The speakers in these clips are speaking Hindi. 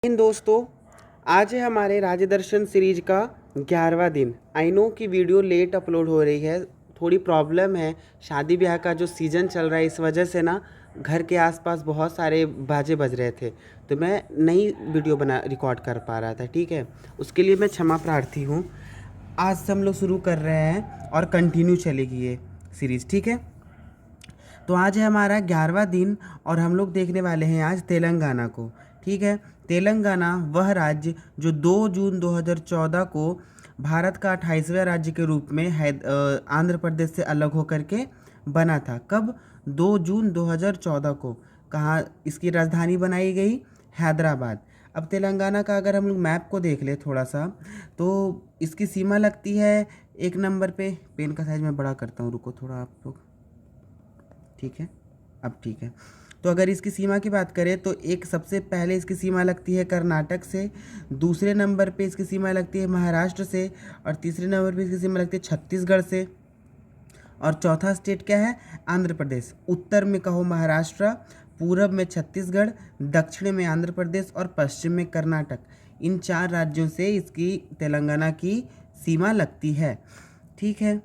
इन दोस्तों, आज है हमारे राज्य दर्शन सीरीज का 11वां दिन। आई नो कि वीडियो लेट अपलोड हो रही है, थोड़ी प्रॉब्लम है। शादी ब्याह का जो सीज़न चल रहा है, इस वजह से ना घर के आसपास बहुत सारे बाजे बज रहे थे, तो मैं नई वीडियो रिकॉर्ड कर पा रहा था। ठीक है, उसके लिए मैं क्षमा प्रार्थी हूँ। आज से हम लोग शुरू कर रहे हैं और कंटिन्यू चलेगी ये सीरीज़। ठीक है, तो आज है हमारा 11वां दिन और हम लोग देखने वाले हैं आज तेलंगाना को। ठीक है, तेलंगाना वह राज्य जो 2 जून 2014 को भारत का 28वें राज्य के रूप में आंध्र प्रदेश से अलग होकर के बना था। कब? 2 जून 2014 को। कहाँ इसकी राजधानी बनाई गई? हैदराबाद। अब तेलंगाना का अगर हम लोग मैप को देख ले थोड़ा सा, तो इसकी सीमा लगती है 1 नंबर पे। पेन का साइज मैं बड़ा करता हूँ, रुको थोड़ा आप लोग। ठीक है, अब ठीक है। तो अगर इसकी सीमा की बात करें तो एक सबसे पहले इसकी सीमा लगती है कर्नाटक से, दूसरे नंबर पे इसकी सीमा लगती है महाराष्ट्र से, और तीसरे नंबर पे इसकी सीमा लगती है छत्तीसगढ़ से, और चौथा स्टेट क्या है? आंध्र प्रदेश। उत्तर में कहो महाराष्ट्र, पूरब में छत्तीसगढ़, दक्षिण में आंध्र प्रदेश और पश्चिम में कर्नाटक। इन 4 राज्यों से इसकी तेलंगाना की सीमा लगती है। ठीक है,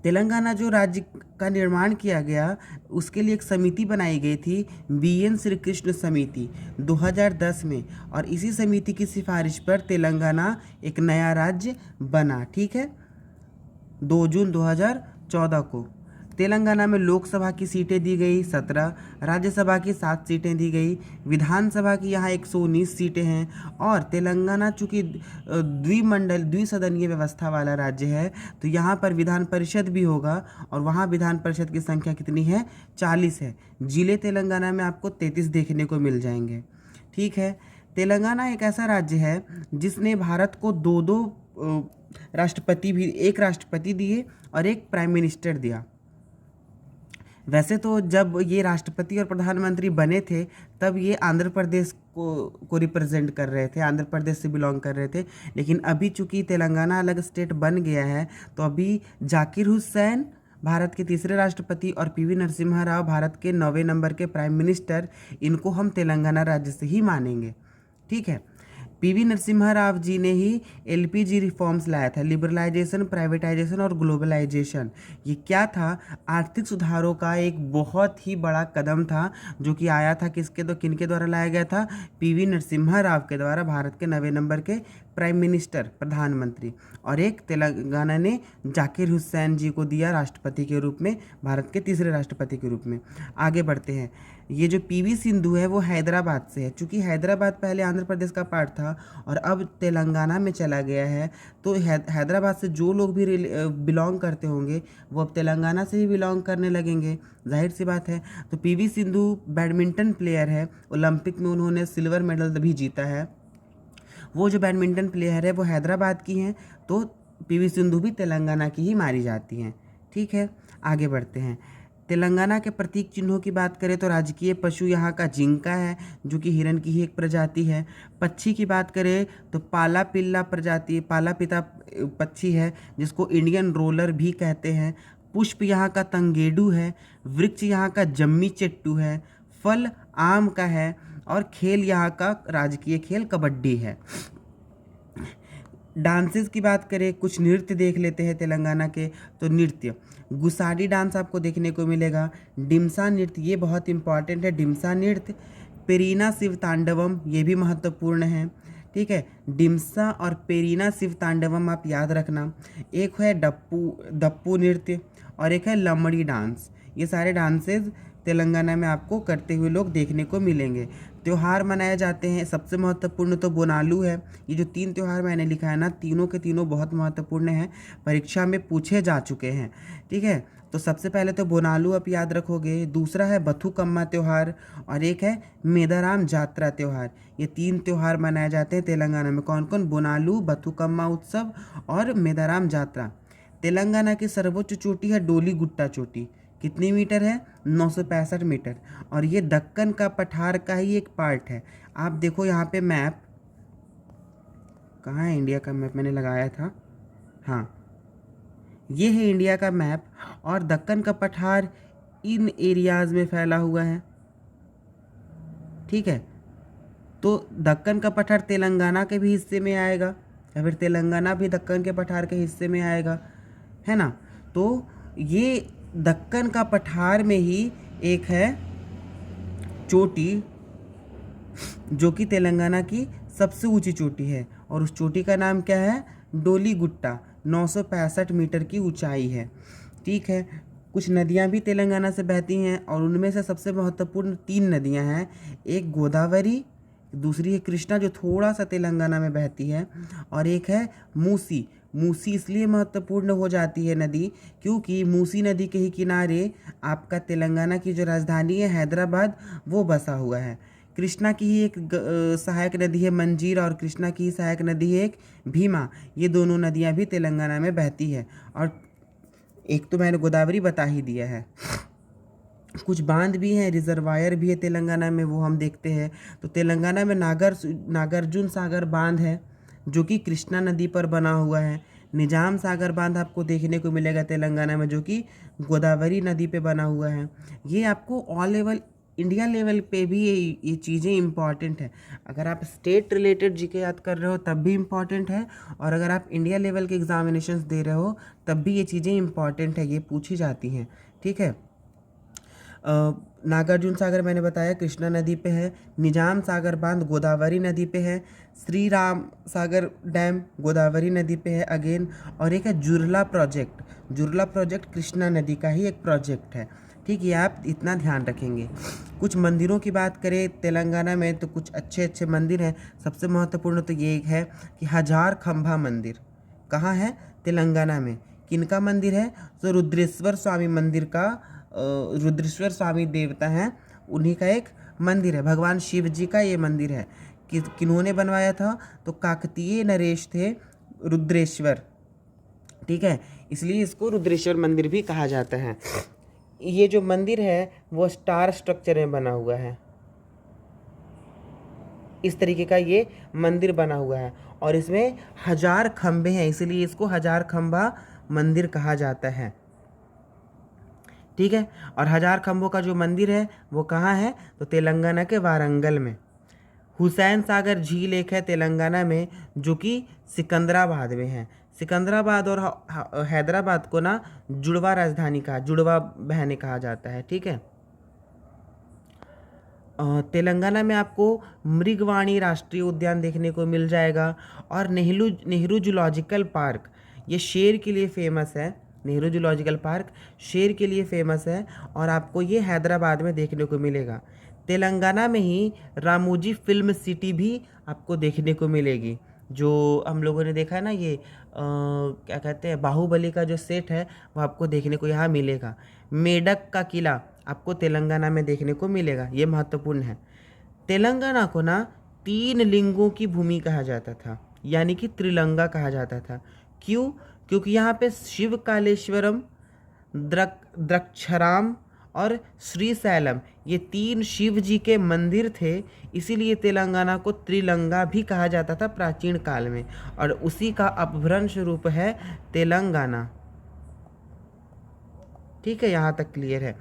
तेलंगाना जो राज्य का निर्माण किया गया, उसके लिए एक समिति बनाई गई थी, BN श्री कृष्ण समिति, 2010 में, और इसी समिति की सिफारिश पर तेलंगाना एक नया राज्य बना। ठीक है, 2 जून 2014 को। तेलंगाना में लोकसभा की सीटें दी गई 17, राज्यसभा की 7 सीटें दी गई, विधानसभा की यहाँ 119 सीटें हैं। और तेलंगाना चूँकि द्विसदनीय व्यवस्था वाला राज्य है, तो यहाँ पर विधान परिषद भी होगा, और वहाँ विधान परिषद की संख्या कितनी है? 40 है। जिले तेलंगाना में आपको 33 देखने को मिल जाएंगे। ठीक है, तेलंगाना एक ऐसा राज्य है जिसने भारत को दो राष्ट्रपति भी, एक राष्ट्रपति दिए और एक प्राइम मिनिस्टर दिया। वैसे तो जब ये राष्ट्रपति और प्रधानमंत्री बने थे, तब ये आंध्र प्रदेश को रिप्रेजेंट कर रहे थे, आंध्र प्रदेश से बिलोंग कर रहे थे। लेकिन अभी चूंकि तेलंगाना अलग स्टेट बन गया है, तो अभी जाकिर हुसैन भारत के तीसरे राष्ट्रपति और PV नरसिम्हा राव भारत के 9वें नंबर के प्राइम मिनिस्टर, इनको हम तेलंगाना राज्य से ही मानेंगे। ठीक है, PV नरसिम्हा राव जी ने ही LPG रिफॉर्म्स लाया था, लिबरलाइजेशन, प्राइवेटाइजेशन और ग्लोबलाइजेशन। ये क्या था? आर्थिक सुधारों का एक बहुत ही बड़ा कदम था, जो कि आया था किनके द्वारा लाया गया था? PV नरसिम्हा राव के द्वारा, भारत के 9वें नंबर के प्राइम मिनिस्टर, प्रधानमंत्री। और एक तेलंगाना ने जाकिर हुसैन जी को दिया राष्ट्रपति के रूप में, भारत के तीसरे राष्ट्रपति के रूप में। आगे बढ़ते हैं। ये जो PV सिंधु है वो हैदराबाद से है। चूँकि हैदराबाद पहले आंध्र प्रदेश का पार्ट था और अब तेलंगाना में चला गया है, तो हैदराबाद से जो लोग भी बिलोंग करते होंगे, वो अब तेलंगाना से ही बिलोंग करने लगेंगे, जाहिर सी बात है। तो PV सिंधु बैडमिंटन प्लेयर है, ओलंपिक में उन्होंने सिल्वर मेडल भी जीता है। वो जो बैडमिंटन प्लेयर है वो हैदराबाद की हैं, तो PV सिंधु भी तेलंगाना की ही मानी जाती हैं। ठीक है, आगे बढ़ते हैं। तेलंगाना के प्रतीक चिन्हों की बात करें तो राजकीय पशु यहाँ का जिंका है, जो कि हिरन की ही एक प्रजाति है। पक्षी की बात करें तो पाला पिता पक्षी है, जिसको इंडियन रोलर भी कहते हैं। पुष्प यहाँ का तंगेडू है। वृक्ष यहाँ का जम्मी चेट्टू है। फल आम का है। और खेल यहाँ का राजकीय खेल कबड्डी है। डांसेस की बात करें, कुछ नृत्य देख लेते हैं तेलंगाना के। तो नृत्य, गुसाडी डांस आपको देखने को मिलेगा। डिम्सा नृत्य, ये बहुत इंपॉर्टेंट है, डिम्सा नृत्य। पेरीना शिव तांडवम, ये भी महत्वपूर्ण है। ठीक है, डिम्सा और पेरीना शिव तांडवम आप याद रखना। एक है डप्पू नृत्य और एक है लमड़ी डांस। ये सारे डांसेस तेलंगाना में आपको करते हुए लोग देखने को मिलेंगे। त्यौहार मनाए जाते हैं, सबसे महत्वपूर्ण तो बोनालू है। ये जो 3 त्यौहार मैंने लिखा है ना, तीनों के तीनों बहुत महत्वपूर्ण हैं, परीक्षा में पूछे जा चुके हैं। ठीक है, तो सबसे पहले तो बोनालू आप याद रखोगे, दूसरा है बथुकम्मा त्यौहार, और एक है मेदाराम जात्रा त्यौहार। ये 3 त्यौहार मनाए जाते हैं तेलंगाना में। कौन कौन? बोनालू, बथुकम्मा उत्सव और मेदाराम जात्रा। तेलंगाना की सर्वोच्च चोटी है डोली गुट्टा चोटी। कितनी मीटर है? 965 मीटर। और ये दक्कन का पठार का ही एक पार्ट है। आप देखो यहाँ पे मैप, कहाँ है इंडिया का मैप? मैंने लगाया था, हाँ, ये है इंडिया का मैप। और दक्कन का पठार इन एरियाज़ में फैला हुआ है। ठीक है, तो दक्कन का पठार तेलंगाना के भी हिस्से में आएगा, या फिर तेलंगाना भी दक्कन के पठार के हिस्से में आएगा, है ना। तो ये दक्कन का पठार में ही एक है चोटी जो कि तेलंगाना की सबसे ऊंची चोटी है, और उस चोटी का नाम क्या है, डोली गुट्टा, 965 मीटर की ऊंचाई है। ठीक है, कुछ नदियां भी तेलंगाना से बहती हैं, और उनमें से सबसे महत्वपूर्ण 3 नदियां हैं। एक गोदावरी, दूसरी है कृष्णा जो थोड़ा सा तेलंगाना में बहती है, और एक है मूसी। मूसी इसलिए महत्वपूर्ण हो जाती है नदी क्योंकि मूसी नदी के ही किनारे आपका तेलंगाना की जो राजधानी है हैदराबाद वो बसा हुआ है। कृष्णा की ही एक सहायक नदी है मंजीर, और कृष्णा की ही सहायक नदी है एक भीमा। ये दोनों नदियां भी तेलंगाना में बहती है, और एक तो मैंने गोदावरी बता ही दिया है। कुछ बांध भी हैं, रिजर्वायर भी है तेलंगाना में, वो हम देखते हैं। तो तेलंगाना में नागार्जुन सागर बांध है जो कि कृष्णा नदी पर बना हुआ है। निजाम सागर बांध आपको देखने को मिलेगा तेलंगाना में, जो कि गोदावरी नदी पे बना हुआ है। ये आपको ऑल लेवल इंडिया लेवल पे भी ये चीज़ें इंपॉर्टेंट है। अगर आप स्टेट रिलेटेड जीके याद कर रहे हो तब भी इम्पॉर्टेंट है, और अगर आप इंडिया लेवल के एग्जामिनेशंस दे रहे हो तब भी ये चीज़ें इंपॉर्टेंट है, ये पूछी जाती हैं। ठीक है, नागार्जुन सागर मैंने बताया कृष्णा नदी पे है, निजाम सागर बांध गोदावरी नदी पे है, श्री राम सागर डैम गोदावरी नदी पे है अगेन, और एक है जुरला प्रोजेक्ट। जुरला प्रोजेक्ट कृष्णा नदी का ही एक प्रोजेक्ट है। ठीक है, आप इतना ध्यान रखेंगे। कुछ मंदिरों की बात करें तेलंगाना में तो कुछ अच्छे अच्छे मंदिर हैं। सबसे महत्वपूर्ण तो ये है कि हजार खंभा मंदिर कहाँ है, तेलंगाना में। किनका मंदिर है, तो रुद्रेश्वर स्वामी मंदिर का, रुद्रेश्वर स्वामी देवता हैं, उन्हीं का एक मंदिर है। भगवान शिव जी का ये मंदिर है। किन्होंने बनवाया था, तो काकतीय नरेश थे रुद्रेश्वर। ठीक है, इसलिए इसको रुद्रेश्वर मंदिर भी कहा जाता है। ये जो मंदिर है वो स्टार स्ट्रक्चर में बना हुआ है, इस तरीके का ये मंदिर बना हुआ है, और इसमें 1000 खंभे हैं, इसलिए इसको 1000 खंभा मंदिर कहा जाता है। ठीक है, और 1000 खंभों का जो मंदिर है वो कहाँ है, तो तेलंगाना के वारंगल में। हुसैन सागर झील एक है तेलंगाना में जो कि सिकंदराबाद में है। सिकंदराबाद और हैदराबाद को ना जुड़वा राजधानी कहा, जुड़वा बहने कहा जाता है। ठीक है, तेलंगाना में आपको मृगवाणी राष्ट्रीय उद्यान देखने को मिल जाएगा, और नेहरू जूलॉजिकल पार्क, ये शेर के लिए फेमस है। नेहरू जूलॉजिकल पार्क शेर के लिए फेमस है, और आपको ये हैदराबाद में देखने को मिलेगा। तेलंगाना में ही रामोजी फिल्म सिटी भी आपको देखने को मिलेगी, जो हम लोगों ने देखा है ना, ये क्या कहते हैं, बाहुबली का जो सेट है वो आपको देखने को यहाँ मिलेगा। मेडक का किला आपको तेलंगाना में देखने को मिलेगा, ये महत्वपूर्ण है। तेलंगाना को ना 3 लिंगों की भूमि कहा जाता था, यानी कि त्रिलंगा कहा जाता था। क्यों, क्योंकि यहाँ पे शिव कालेश्वरम, द्रक्षराम और श्रीशैलम ये 3 शिव जी के मंदिर थे, इसीलिए तेलंगाना को त्रिलंगा भी कहा जाता था प्राचीन काल में, और उसी का अपभ्रंश रूप है तेलंगाना। ठीक है, यहाँ तक क्लियर है।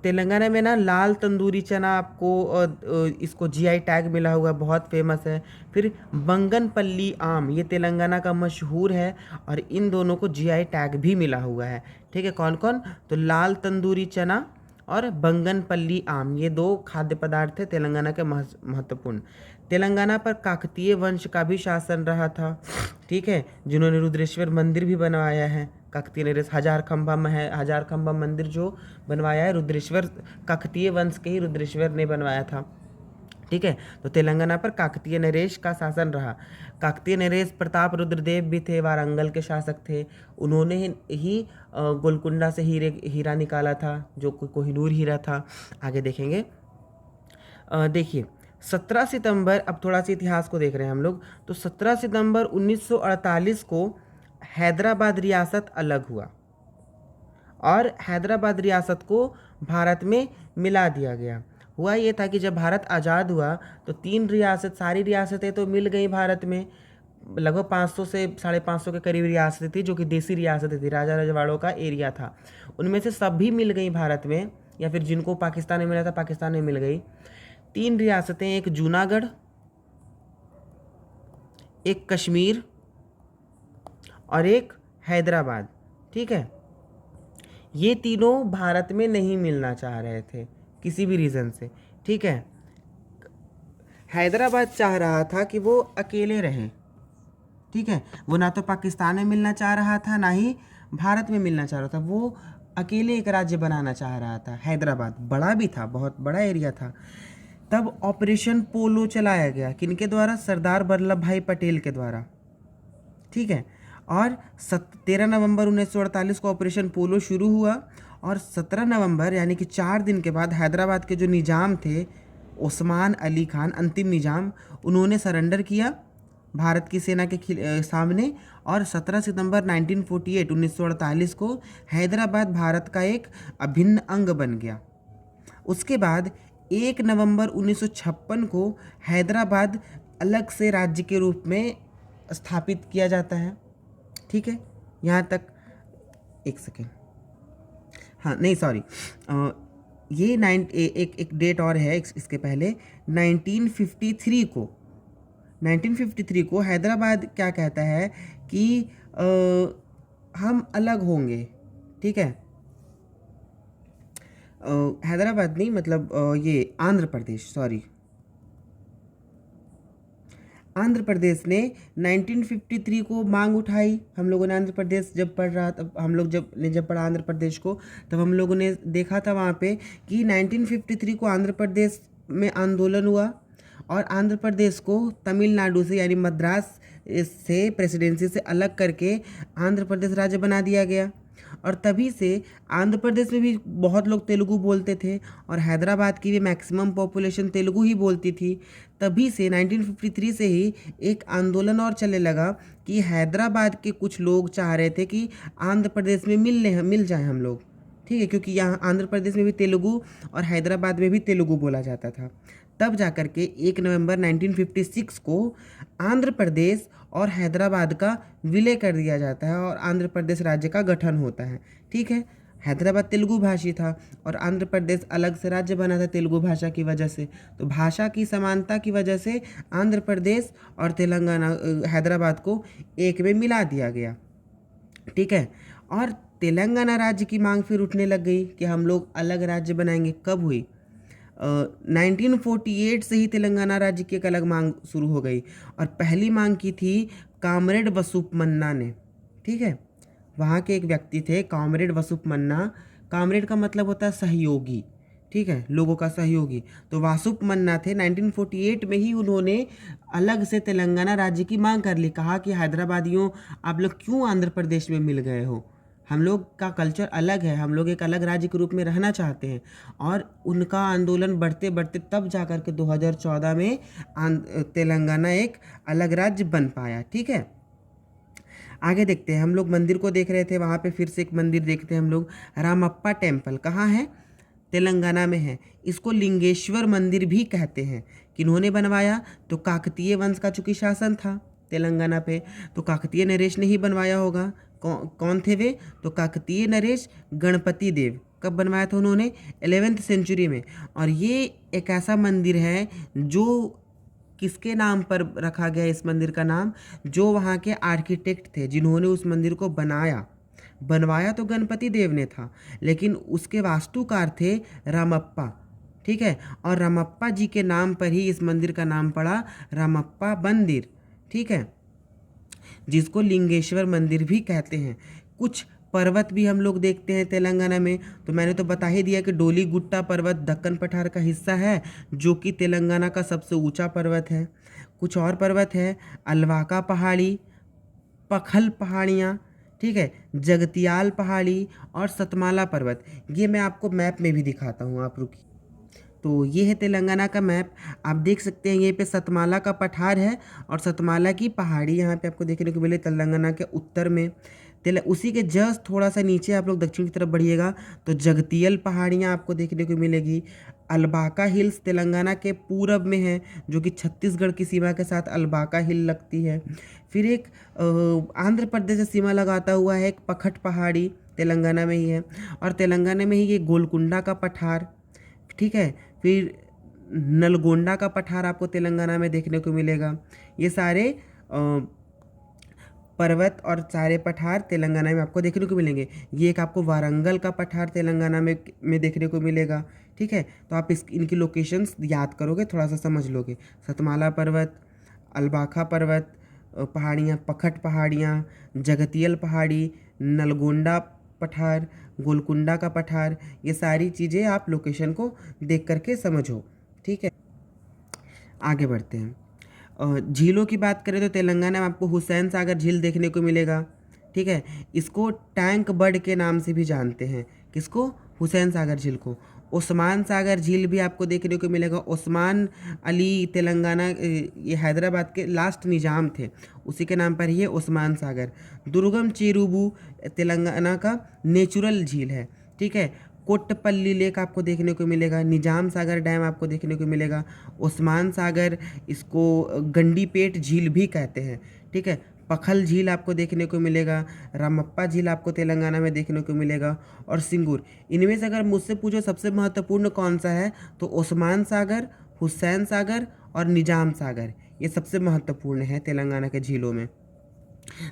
तेलंगाना में ना लाल तंदूरी चना आपको इसको जीआई टैग मिला हुआ है, बहुत फेमस है। फिर बंगनपल्ली आम, ये तेलंगाना का मशहूर है, और इन दोनों को जीआई टैग भी मिला हुआ है। ठीक है, कौन कौन, तो लाल तंदूरी चना और बंगनपल्ली आम, ये 2 खाद्य पदार्थ थे तेलंगाना के महत्वपूर्ण। तेलंगाना पर काकतीय वंश का भी शासन रहा था। ठीक है, जिन्होंने रुद्रेश्वर मंदिर भी बनवाया है। काकतीय नरेश 1000 खंभा मंदिर जो बनवाया है रुद्रेश्वर, काकतीय वंश के ही रुद्रेश्वर ने बनवाया था। ठीक है, तो तेलंगाना पर काकतीय नरेश का शासन रहा। काकतीय नरेश प्रताप रुद्रदेव भी थे, वारंगल के शासक थे। उन्होंने ही गोलकुंडा से हीरा निकाला था, जो कोहिनूर हीरा था। आगे देखेंगे। देखिए 17 सितंबर, अब थोड़ा सा इतिहास को देख रहे हैं हम लोग, तो 17 सितंबर 1948 को हैदराबाद रियासत अलग हुआ, और हैदराबाद रियासत को भारत में मिला दिया गया। हुआ ये था कि जब भारत आज़ाद हुआ तो 3 रियासत, सारी रियासतें तो मिल गई भारत में, लगभग 500 से 550 के करीब रियासतें थी जो कि देसी रियासतें थी, राजा रजवाड़ों का एरिया था। उनमें से सब भी मिल गई भारत में, या फिर जिनको पाकिस्तान में मिला था पाकिस्तान में मिल गई। 3 रियासतें, एक जूनागढ़, एक कश्मीर और एक हैदराबाद। ठीक है, ये तीनों भारत में नहीं मिलना चाह रहे थे किसी भी रीज़न से। ठीक है, हैदराबाद चाह रहा था कि वो अकेले रहें। ठीक है, वो ना तो पाकिस्तान में मिलना चाह रहा था, ना ही भारत में मिलना चाह रहा था, वो अकेले एक राज्य बनाना चाह रहा था। हैदराबाद बड़ा भी था, बहुत बड़ा एरिया था। तब ऑपरेशन पोलो चलाया गया, किनके द्वारा? सरदार वल्लभ भाई पटेल के द्वारा। ठीक है, और 13 नवंबर 1948 को ऑपरेशन पोलो शुरू हुआ और 17 नवंबर यानी कि 4 दिन के बाद हैदराबाद के जो निज़ाम थे, उस्मान अली खान, अंतिम निज़ाम, उन्होंने सरेंडर किया भारत की सेना के सामने। और 17 सितंबर 1948 को हैदराबाद भारत का एक अभिन्न अंग बन गया। उसके बाद 1 नवंबर 1956 को हैदराबाद अलग से राज्य के रूप में स्थापित किया जाता है। ठीक है, यहाँ तक। एक सेकेंड, हाँ नहीं सॉरी, ये एक डेट और है इसके पहले। 1953 को हैदराबाद क्या कहता है कि हम अलग होंगे। ठीक है, हैदराबाद नहीं, मतलब ये आंध्र प्रदेश, सॉरी, आंध्र प्रदेश ने 1953 को मांग उठाई। हम लोगों ने आंध्र प्रदेश जब पढ़ रहा था, हम लोग जब पढ़ा आंध्र प्रदेश को, तब हम लोगों ने देखा था वहाँ पे कि 1953 को आंध्र प्रदेश में आंदोलन हुआ और आंध्र प्रदेश को तमिलनाडु से यानी मद्रास से प्रेसिडेंसी से अलग करके आंध्र प्रदेश राज्य बना दिया गया। और तभी से आंध्र प्रदेश में भी बहुत लोग तेलुगु बोलते थे और हैदराबाद की भी मैक्सिमम पॉपुलेशन तेलुगु ही बोलती थी। तभी से 1953 से ही एक आंदोलन और चलने लगा कि हैदराबाद के कुछ लोग चाह रहे थे कि आंध्र प्रदेश में मिल जाए हम लोग। ठीक है, क्योंकि यहाँ आंध्र प्रदेश में भी तेलुगु और हैदराबाद में भी तेलुगु बोला जाता था। तब जाकर के 1 नवंबर 1956 को आंध्र प्रदेश और हैदराबाद का विलय कर दिया जाता है और आंध्र प्रदेश राज्य का गठन होता है। ठीक है, हैदराबाद तेलुगु भाषी था और आंध्र प्रदेश अलग से राज्य बना था तेलुगु भाषा की वजह से। तो भाषा की समानता की वजह से आंध्र प्रदेश और तेलंगाना हैदराबाद को एक में मिला दिया गया। ठीक है, और तेलंगाना राज्य की मांग फिर उठने लग गई कि हम लोग अलग राज्य बनाएंगे। कब हुई? 1948 से ही तेलंगाना राज्य की एक अलग मांग शुरू हो गई और पहली मांग की थी कॉमरेड वसुप मन्ना ने। ठीक है, वहाँ के एक व्यक्ति थे कॉमरेड वसुप मन्ना। कॉमरेड का मतलब होता है सहयोगी। ठीक है, लोगों का सहयोगी। तो वासुप मन्ना थे। 1948 में ही उन्होंने अलग से तेलंगाना राज्य की मांग कर ली। कहा कि हैदराबादियों, आप लोग क्यों आंध्र प्रदेश में मिल गए हो? हम लोग का कल्चर अलग है, हम लोग एक अलग राज्य के रूप में रहना चाहते हैं। और उनका आंदोलन बढ़ते बढ़ते तब जाकर के 2014 में तेलंगाना एक अलग राज्य बन पाया। ठीक है, आगे देखते हैं। हम लोग मंदिर को देख रहे थे, वहाँ पे फिर से एक मंदिर देखते हैं हम लोग। रामप्पा टेम्पल कहाँ है? तेलंगाना में है। इसको लिंगेश्वर मंदिर भी कहते हैं। किन्होंने बनवाया? तो काकतीय वंश का चूंकि शासन था तेलंगाना पे, तो काकतीय नरेश ने ही बनवाया होगा। कौन थे वे? तो काकतीय नरेश गणपति देव। कब बनवाया था उन्होंने? 11वीं सेंचुरी में। और ये एक ऐसा मंदिर है जो किसके नाम पर रखा गया इस मंदिर का नाम? जो वहाँ के आर्किटेक्ट थे जिन्होंने उस मंदिर को बनवाया तो गणपति देव ने था, लेकिन उसके वास्तुकार थे रामप्पा। ठीक है, और रामप्पा जी के नाम पर ही इस मंदिर का नाम पड़ा रामप्पा मंदिर। ठीक है, जिसको लिंगेश्वर मंदिर भी कहते हैं। कुछ पर्वत भी हम लोग देखते हैं तेलंगाना में। तो मैंने तो बता ही दिया कि डोली गुट्टा पर्वत दक्कन पठार का हिस्सा है, जो कि तेलंगाना का सबसे ऊंचा पर्वत है। कुछ और पर्वत है, अलवाका पहाड़ी, पखल पहाड़ियाँ, ठीक है, जगतियाल पहाड़ी और सतमाला पर्वत। ये मैं आपको मैप में भी दिखाता हूँ, आप रुकिए। तो ये है तेलंगाना का मैप। आप देख सकते हैं ये पे सतमाला का पठार है और सतमाला की पहाड़ी यहाँ पे आपको देखने को मिले तेलंगाना के उत्तर में। उसी के जस्ट थोड़ा सा नीचे आप लोग दक्षिण की तरफ बढ़िएगा तो जगतियल पहाड़ियाँ आपको देखने को मिलेगी। अलबाका हिल्स तेलंगाना के पूरब में है, जो कि छत्तीसगढ़ की सीमा के साथ अलबाका हिल लगती है। फिर एक आंध्र प्रदेश से सीमा लगाता हुआ है एक पखट पहाड़ी, तेलंगाना में ही है। और तेलंगाना में ही ये गोलकुंडा का पठार। ठीक है, फिर नलगोंडा का पठार आपको तेलंगाना में देखने को मिलेगा। ये सारे पर्वत और सारे पठार तेलंगाना में आपको देखने को मिलेंगे। ये एक आपको वारंगल का पठार तेलंगाना में देखने को मिलेगा। ठीक है, तो आप इनकी लोकेशंस याद करोगे, थोड़ा सा समझ लोगे। सतमाला पर्वत, अलबाखा पर्वत पहाड़ियाँ, पखट पहाड़ियाँ, जगतियल पहाड़ी, नलगोंडा पठार, गोलकुंडा का पठार, ये सारी चीज़ें आप लोकेशन को देख करके समझो। ठीक है, आगे बढ़ते हैं। झीलों की बात करें तो तेलंगाना में आपको हुसैन सागर झील देखने को मिलेगा। ठीक है, इसको टैंक बर्ड के नाम से भी जानते हैं। किसको? हुसैन सागर झील को। ओस्मान सागर झील भी आपको देखने को मिलेगा। ओस्मान अली तेलंगाना, ये हैदराबाद के लास्ट निजाम थे, उसी के नाम पर ही है ओस्मान सागर। दुर्गम चेरुबू तेलंगाना का नेचुरल झील है। ठीक है, कोट्टपल्ली लेक आपको देखने को मिलेगा। निजाम सागर डैम आपको देखने को मिलेगा। ओस्मान सागर, इसको गंडीपेट झील भी कहते हैं। ठीक है, पखल झील आपको देखने को मिलेगा। रामप्पा झील आपको तेलंगाना में देखने को मिलेगा। और सिंगूर। इनमें से अगर मुझसे पूछो सबसे महत्वपूर्ण कौन सा है, तो ओस्मान सागर, हुसैन सागर और निजाम सागर, ये सबसे महत्वपूर्ण है तेलंगाना के झीलों में।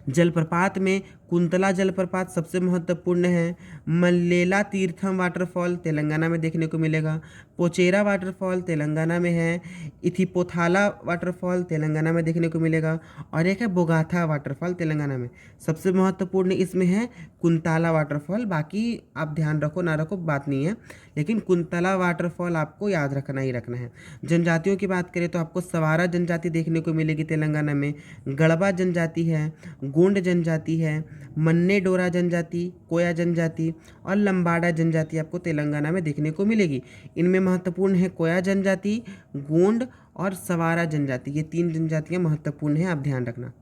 जलप्रपात में कुंतला जलप्रपात सबसे महत्वपूर्ण है। मल्लेला तीर्थम वाटरफॉल तेलंगाना में देखने को मिलेगा। पोचेरा वाटरफॉल तेलंगाना में है। इथिपोथाला वाटरफॉल तेलंगाना में देखने को मिलेगा। और एक है बोगाथा वाटरफॉल तेलंगाना में। सबसे महत्वपूर्ण इसमें है कुंतला वाटरफॉल, बाकी आप ध्यान रखो ना रखो बात नहीं है, लेकिन कुंतला वाटरफॉल आपको याद रखना ही रखना है। जनजातियों की बात करें तो आपको सवारा जनजाति देखने को मिलेगी तेलंगाना में। गढ़वा जनजाति है, गोंड जनजाति है, मन्ने डोरा जनजाति, कोया जनजाति और लंबाड़ा जनजाति आपको तेलंगाना में देखने को मिलेगी। इनमें महत्वपूर्ण है कोया जनजाति, गोंड और सवारा जनजाति, ये 3 जनजातियां महत्वपूर्ण हैं, आप ध्यान रखना।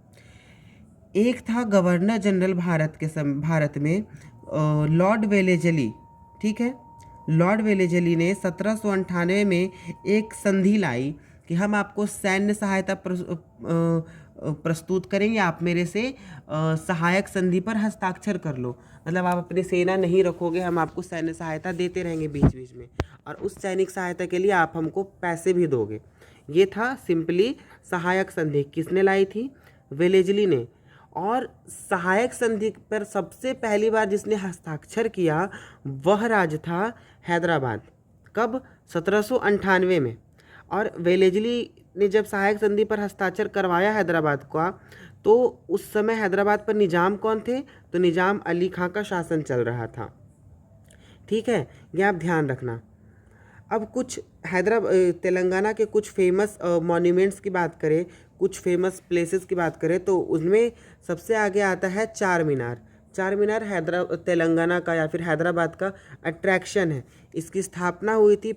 एक था गवर्नर जनरल भारत में लॉर्ड वेलेजली। ठीक है, लॉर्ड वेलेजली ने 1798 में एक संधि लाई कि हम आपको सैन्य सहायता प्रस्तुत करेंगे, आप मेरे से सहायक संधि पर हस्ताक्षर कर लो। मतलब आप अपनी सेना नहीं रखोगे, हम आपको सैन्य सहायता देते रहेंगे बीच बीच में, और उस सैनिक सहायता के लिए आप हमको पैसे भी दोगे। ये था सिंपली सहायक संधि। किसने लाई थी? वेलेजली ने। और सहायक संधि पर सबसे पहली बार जिसने हस्ताक्षर किया वह राज्य था हैदराबाद। कब? 1798 में। और वेलेजली ने जब सहायक संधि पर हस्ताक्षर करवाया हैदराबाद का, तो उस समय हैदराबाद पर निजाम कौन थे? तो निजाम अली खां का शासन चल रहा था। ठीक है, ये आप ध्यान रखना। अब कुछ तेलंगाना के कुछ फेमस मॉन्यूमेंट्स की बात करें, कुछ फेमस प्लेसेस की बात करें, तो उनमें सबसे आगे आता है चार मीनार। चार मीनार तेलंगाना का या फिर हैदराबाद का अट्रैक्शन है। इसकी स्थापना हुई थी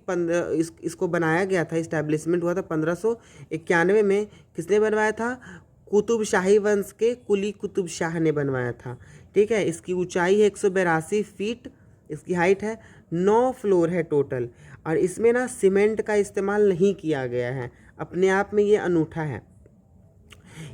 इसको बनाया गया था, इस्टेब्लिशमेंट हुआ था 1591 में। किसने बनवाया था? कुतुब शाही वंश के कुली कुतुब शाह ने बनवाया था। ठीक है, इसकी ऊंचाई है 182 फीट, इसकी हाइट है, 9 फ्लोर है टोटल। और इसमें ना सीमेंट का इस्तेमाल नहीं किया गया है, अपने आप में ये अनूठा है।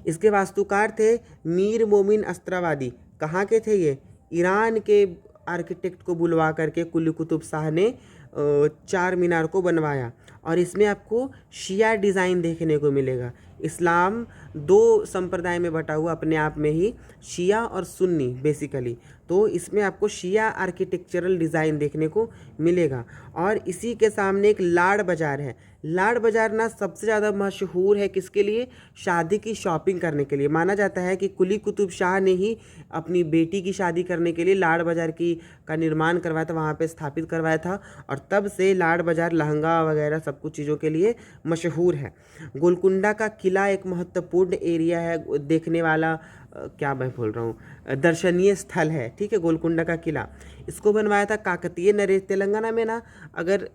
इसके वास्तुकार थे मीर मोमिन अस्त्रावादी। कहाँ के थे ये? ईरान के आर्किटेक्ट को बुलवा करके कुली कुतुब शाह ने चार मीनार को बनवाया। और इसमें आपको शिया डिज़ाइन देखने को मिलेगा। इस्लाम 2 संप्रदाय में बटा हुआ अपने आप में ही, शिया और सुन्नी बेसिकली। तो इसमें आपको शिया आर्किटेक्चरल डिज़ाइन देखने को मिलेगा। और इसी के सामने एक लाड़ बाज़ार है। लाड़ बाज़ार ना सबसे ज़्यादा मशहूर है किसके लिए? शादी की शॉपिंग करने के लिए। माना जाता है कि कुली कुतुब शाह ने ही अपनी बेटी की शादी करने के लिए लाड़ बाज़ार का निर्माण करवाया था, वहाँ पे स्थापित करवाया था। और तब से लाड़ बाज़ार लहंगा वगैरह सब कुछ चीज़ों के लिए मशहूर है। गोलकुंडा का किला एक महत्वपूर्ण एरिया है, देखने वाला क्या मैं बोल रहा हूँ, दर्शनीय स्थल है। ठीक है, गोलकुंडा का किला इसको बनवाया था काकतीय नरेश। तेलंगाना में ना अगर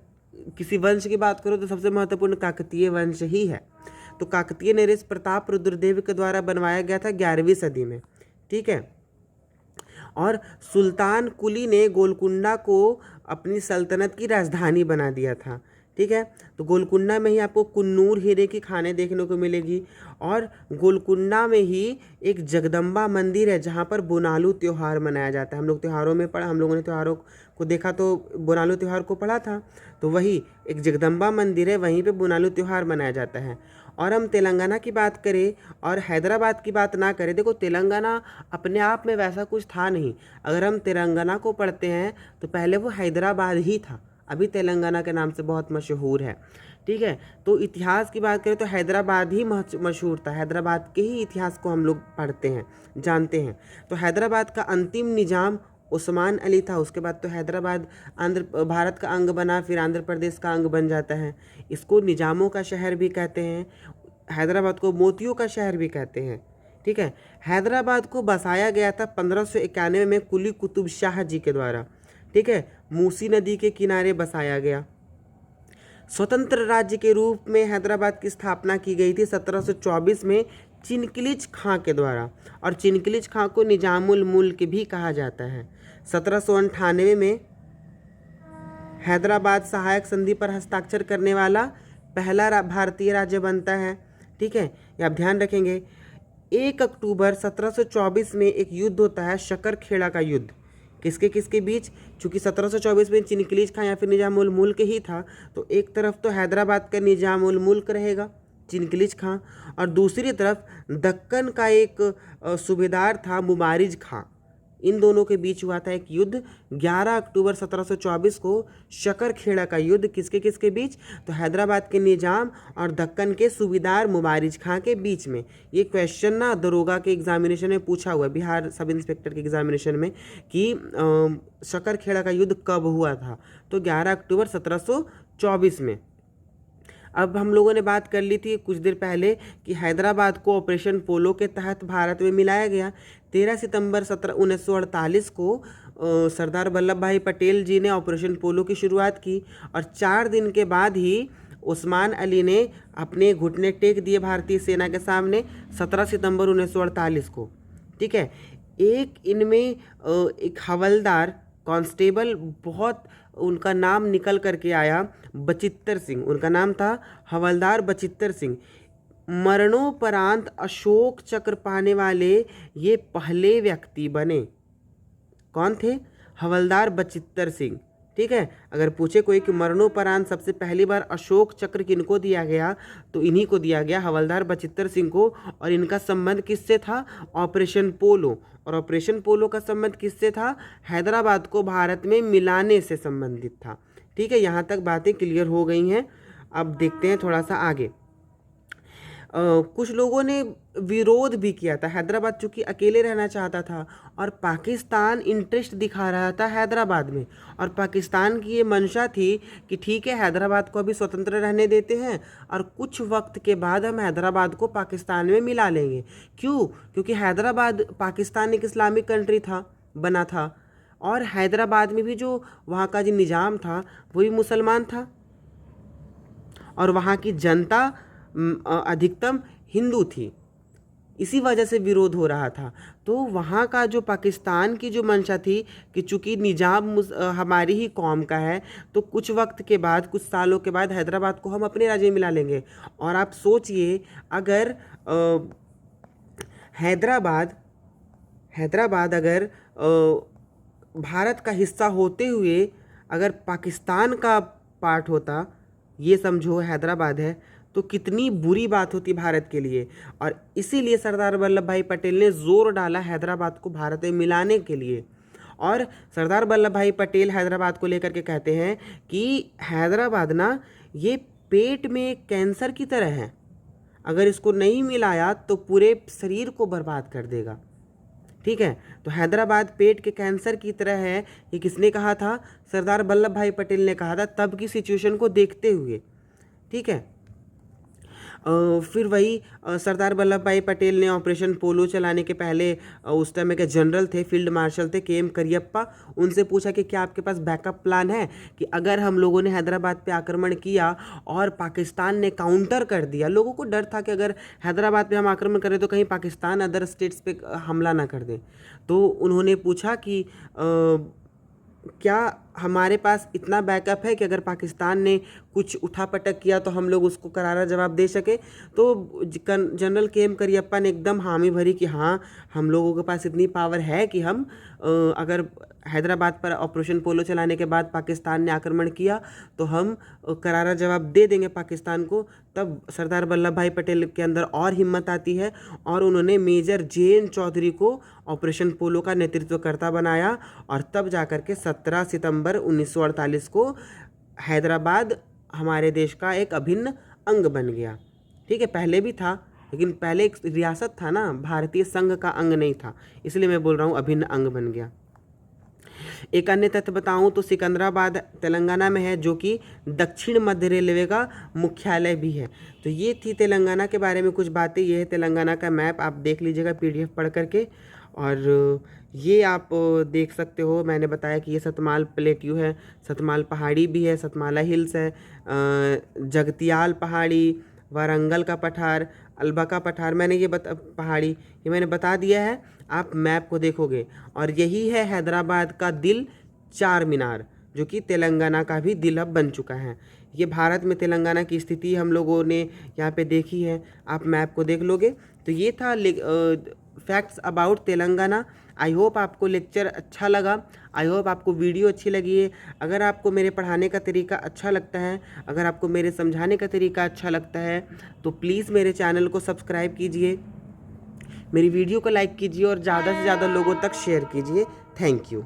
किसी वंश की बात करो तो सबसे महत्वपूर्ण काकतीय वंश ही है। तो काकतीय नरेश प्रताप रुद्रदेव के द्वारा बनवाया गया था 11वीं सदी में। ठीक है, और सुल्तान कुली ने गोलकुंडा को अपनी सल्तनत की राजधानी बना दिया था। ठीक है। तो गोलकुंडा में ही आपको कुन्नूर हीरे की खानें देखने को मिलेगी, और गोलकुंडा में ही एक जगदम्बा मंदिर है जहाँ पर बोनालू त्यौहार मनाया जाता है। हम लोग त्योहारों में पढ़ा, हम लोगों ने त्योहारों को देखा तो बोनालू त्यौहार को पढ़ा था। तो वही एक जगदम्बा मंदिर है, वहीं पे बोनालू त्यौहार मनाया जाता है। और हम तेलंगाना की बात करें और हैदराबाद की बात ना करें, देखो तेलंगाना अपने आप में वैसा कुछ था नहीं। अगर हम तेलंगाना को पढ़ते हैं तो पहले वो हैदराबाद ही था, अभी तेलंगाना के नाम से बहुत मशहूर है। ठीक है। तो इतिहास की बात करें तो हैदराबाद ही मशहूर था, हैदराबाद के ही इतिहास को हम लोग पढ़ते हैं, जानते हैं। तो हैदराबाद का अंतिम निजाम उस्मान अली था। उसके बाद तो हैदराबाद आंध्र भारत का अंग बना, फिर आंध्र प्रदेश का अंग बन जाता है। इसको निजामों का शहर भी कहते हैं, हैदराबाद को मोतियों का शहर भी कहते हैं। ठीक है। हैदराबाद को बसाया गया था 1591 में कुली कुतुब शाह जी के द्वारा। ठीक है। मूसी नदी के किनारे बसाया गया। स्वतंत्र राज्य के रूप में हैदराबाद की स्थापना की गई थी 1724 में चिनकिलिच खां के द्वारा, और चिनकिलिच खां को निजामुल मुल्क भी कहा जाता है। 1798 में हैदराबाद सहायक संधि पर हस्ताक्षर करने वाला पहला भारतीय राज्य बनता है। ठीक है, ये आप ध्यान रखेंगे। 1 अक्टूबर 1724 में एक युद्ध होता है, शकरखेड़ा का युद्ध। किसके किसके बीच? चूंकि 1724 में चिनकिलिच खां या फिर निजामुल मुल्क ही था, तो एक तरफ तो हैदराबाद का निजामुल मुल्क रहेगा चिनकिलिच खां, और दूसरी तरफ दक्कन का एक सूबेदार था मुबारिज खां। इन दोनों के बीच हुआ था एक युद्ध 11 अक्टूबर 1724 को, शकरखेड़ा का युद्ध। किसके किसके बीच? तो हैदराबाद के निजाम और दक्कन के सूबेदार मुबारिज खां के बीच में। ये क्वेश्चन ना दरोगा के एग्जामिनेशन में पूछा हुआ है, बिहार सब इंस्पेक्टर के एग्जामिनेशन में, कि शकरखेड़ा का युद्ध कब हुआ था? तो 11 अक्टूबर 1724 में। अब हम लोगों ने बात कर ली थी कुछ देर पहले कि हैदराबाद को ऑपरेशन पोलो के तहत भारत में मिलाया गया। 13 सितंबर 1948 को सरदार वल्लभ भाई पटेल जी ने ऑपरेशन पोलो की शुरुआत की, और 4 दिन के बाद ही उस्मान अली ने अपने घुटने टेक दिए भारतीय सेना के सामने, 17 सितंबर 1948 को। ठीक है। एक इनमें एक हवलदार कांस्टेबल, बहुत उनका नाम निकल करके आया, बचित्तर सिंह उनका नाम था, हवलदार बचित्तर सिंह। मरणोपरांत अशोक चक्र पाने वाले ये पहले व्यक्ति बने। कौन थे? हवलदार बचित्तर सिंह। ठीक है। अगर पूछे कोई कि मरणोपरांत सबसे पहली बार अशोक चक्र किनको दिया गया, तो इन्हीं को दिया गया, हवलदार बचित्तर सिंह को। और इनका संबंध किससे था? ऑपरेशन पोलो। और ऑपरेशन पोलो का संबंध किससे था? हैदराबाद को भारत में मिलाने से संबंधित था। ठीक है, यहाँ तक बातें क्लियर हो गई हैं। अब देखते हैं थोड़ा सा आगे। कुछ लोगों ने विरोध भी किया था। हैदराबाद चूंकि अकेले रहना चाहता था और पाकिस्तान इंटरेस्ट दिखा रहा था हैदराबाद में, और पाकिस्तान की ये मंशा थी कि ठीक है, हैदराबाद को अभी स्वतंत्र रहने देते हैं और कुछ वक्त के बाद हम हैदराबाद को पाकिस्तान में मिला लेंगे। क्यों? क्योंकि हैदराबाद पाकिस्तान एक इस्लामिक कंट्री था, बना था, और हैदराबाद में भी जो वहाँ का जो निज़ाम था वो भी मुसलमान था, और वहाँ की जनता अधिकतम हिंदू थी। इसी वजह से विरोध हो रहा था। तो वहाँ का जो पाकिस्तान की जो मंशा थी कि चूंकि निजाम हमारी ही कौम का है, तो कुछ वक्त के बाद, कुछ सालों के बाद हैदराबाद को हम अपने राज्य में मिला लेंगे। और आप सोचिए, अगर हैदराबाद अगर भारत का हिस्सा होते हुए अगर पाकिस्तान का पार्ट होता, ये समझो हैदराबाद है, तो कितनी बुरी बात होती भारत के लिए। और इसीलिए सरदार वल्लभ भाई पटेल ने जोर डाला हैदराबाद को भारत में मिलाने के लिए। और सरदार वल्लभ भाई पटेल हैदराबाद को लेकर के कहते हैं कि हैदराबाद ना ये पेट में कैंसर की तरह है, अगर इसको नहीं मिलाया तो पूरे शरीर को बर्बाद कर देगा। ठीक है। तो हैदराबाद पेट के कैंसर की तरह है, ये किसने कहा था? सरदार वल्लभ भाई पटेल ने कहा था, तब की सिचुएशन को देखते हुए। ठीक है। फिर वही सरदार वल्लभ भाई पटेल ने ऑपरेशन पोलो चलाने के पहले उस टाइम के जनरल थे, फील्ड मार्शल थे के एम करियप्पा, उनसे पूछा कि क्या आपके पास बैकअप प्लान है कि अगर हम लोगों ने हैदराबाद पे आक्रमण किया और पाकिस्तान ने काउंटर कर दिया। लोगों को डर था कि अगर हैदराबाद पे हम आक्रमण करें तो कहीं पाकिस्तान अदर स्टेट्स पे हमला ना कर दे। तो उन्होंने पूछा कि क्या हमारे पास इतना बैकअप है कि अगर पाकिस्तान ने कुछ उठापटक किया तो हम लोग उसको करारा जवाब दे सके। तो जनरल KM करियप्पा ने एकदम हामी भरी कि हाँ, हम लोगों के पास इतनी पावर है कि हम अगर हैदराबाद पर ऑपरेशन पोलो चलाने के बाद पाकिस्तान ने आक्रमण किया तो हम करारा जवाब दे देंगे पाकिस्तान को। तब सरदार वल्लभ भाई पटेल के अंदर और हिम्मत आती है और उन्होंने मेजर JN चौधरी को ऑपरेशन पोलो का नेतृत्वकर्ता बनाया और तब जाकर के 17 सितंबर 1948 को हैदराबाद हमारे देश का एक अभिन्न अंग बन गया। ठीक है, पहले भी था लेकिन पहले एक रियासत था ना, भारतीय संघ का अंग नहीं था, इसलिए मैं बोल रहा हूँ अभिन्न अंग बन गया। एक अन्य तथ्य बताऊं तो सिकंदराबाद तेलंगाना में है, जो कि दक्षिण मध्य रेलवे का मुख्यालय भी है। तो ये थी तेलंगाना के बारे में कुछ बातें। ये है तेलंगाना का मैप, आप देख लीजिएगा PDF पढ़ करके। और ये आप देख सकते हो, मैंने बताया कि ये सतमाल प्लेट्यू है, सतमाल पहाड़ी भी है, सतमाला हिल्स है, जगतियाल पहाड़ी, वारंगल का पठार, अल्बा का पठार, मैंने ये पहाड़ी ये मैंने बता दिया है, आप मैप को देखोगे। और यही है हैदराबाद का दिल, चार मीनार, जो कि तेलंगाना का भी दिल अब बन चुका है। ये भारत में तेलंगाना की स्थिति हम लोगों ने यहाँ पे देखी है, आप मैप को देख लोगे। तो ये था facts about Telangana. I hope आपको लेक्चर अच्छा लगा, आई होप आपको वीडियो अच्छी लगी है। अगर आपको मेरे पढ़ाने का तरीका अच्छा लगता है, अगर आपको मेरे समझाने का तरीका अच्छा लगता है तो प्लीज़ मेरे चैनल को सब्सक्राइब कीजिए, मेरी वीडियो को लाइक कीजिए और ज़्यादा से ज़्यादा लोगों तक शेयर कीजिए। Thank you.